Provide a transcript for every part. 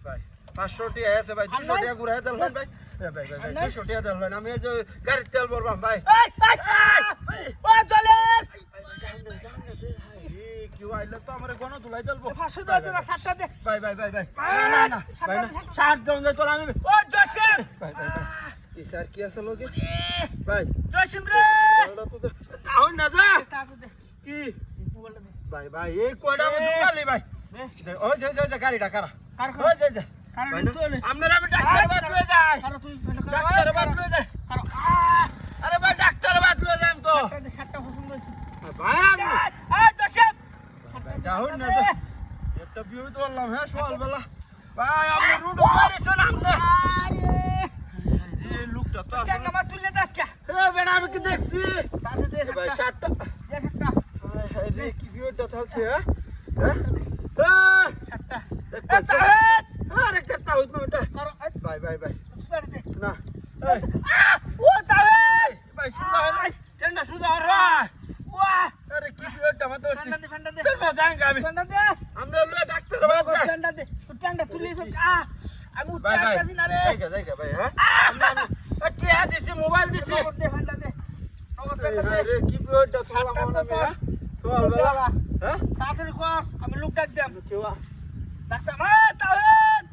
ভাই 500 টাকা আছে ভাই 200 টাকা ঘুরাই দেন ভাই ভাই ভাই 200 টাকা দেন ভাই আমি এই যে গাড়ির তেল ভরবাম ভাই ও চলে কি আইলে তো আমারে গণ ধুলাই দেলবো 500 টাকা না 7টা দে ভাই ভাই ভাই ভাই না না ভাই না 60 জন যাই তোর আমি ও জসিম ভাই ভাই ভাই এই স্যার কি আছে লোকে ভাই জসিম রে তাও না যা টাকা দে কি বলে দে ভাই ভাই এই কয়টা আমি ঢুকালি ভাই ওই যে গাড়িটা কারা কার ওই যে আপনারা আমি ডাক্তার বাদ লয়ে যাই কার তুই ডাক্তার বাদ লয়ে যাই কার আরে ভাই ডাক্তার বাদ লয়ে যাই তো 7টা পছন্দ হইছে ভাই আমি জসিম ডাউন না একটা ভিউ তো বললাম হ্যাঁ সকালবেলা ভাই আপনি রুড মারেছেন আপনি এই লোকটা তো আসলে টাকা মা তুলে দাস কে এ বেটা আমি কি দেখছি কাছে দে ভাই 60টা দে 7টা হায় রে কি ভিউটা থাকছে হ্যাঁ হ্যাঁ 7টা আরে করতা হইত না ওটা ভাই ভাই ভাই তুই দে না ও তাহে ভাই সুজা হল টেন্ডা সুজা হল রে ওয়া আরে কি ভিউটা মত হচ্ছে ফান্ডা দে তোর মা যাঙ্গা আমি ফান্ডা দে আমরা লয়ে ডাক্তার বাদ যাই ফান্ডা দে তুই টান্ডা তুলে সব আমি ভাই ভাই উঠতে না রে জায়গা ভাই হ্যাঁ কি দিছি মোবাইল দিছি নগদ দে ফান্ডা দে নগদ দে আরে কি ভিউটা তোলা মনে না সকালবেলা হ্যাঁ তাড়াতাড়ি কর আমি লোক ডাক দিলাম কেওয়া ডাক্তার মা তাহেদ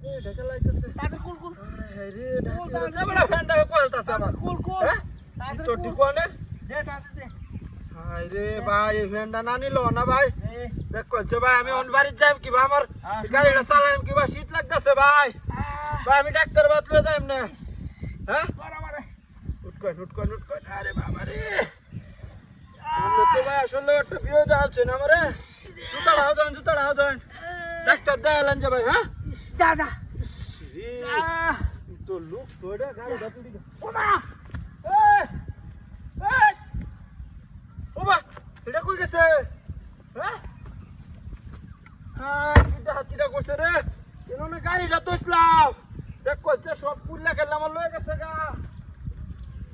এ ঢাকা লাইতেছে তাড়াতাড়ি কুল কুল আরে রে ঢাকা যাবড়া ফ্যানটা কলতাছে আমার কুল কুল হ্যাঁ তো টিকোনে দে তাড়াতাড়ি দে হায় রে ভাই এই ফ্যানটা না নিলো না ভাই এই দেখ কইছে ভাই আমি অন বাড়ি যাইম কি ভাই আমার গাড়িটা চালাইম কি ভাই শীত লাগতেছে ভাই ভাই আমি ডাক্তার বাদ লয়ে যাইম না হ্যাঁ কর আমারে উঠকন আরে বাবা রে আমরা তো ভাই আসলে একটা ভিউ যাচ্ছে না আমারে জুতা হাও দেন ডাক্তার দেখালেন যে ভাই হ্যাঁ যা যা তো লোক তোড়া গাড়িটা তুই ওমা ওবা এটা কই গেছে হ্যাঁ কিটা হাতিটা করছে রে কেন না গাড়িটা তো ইসলাম দেখ কইছে সব পুল্লা খেললাম লয়ে গেছে গা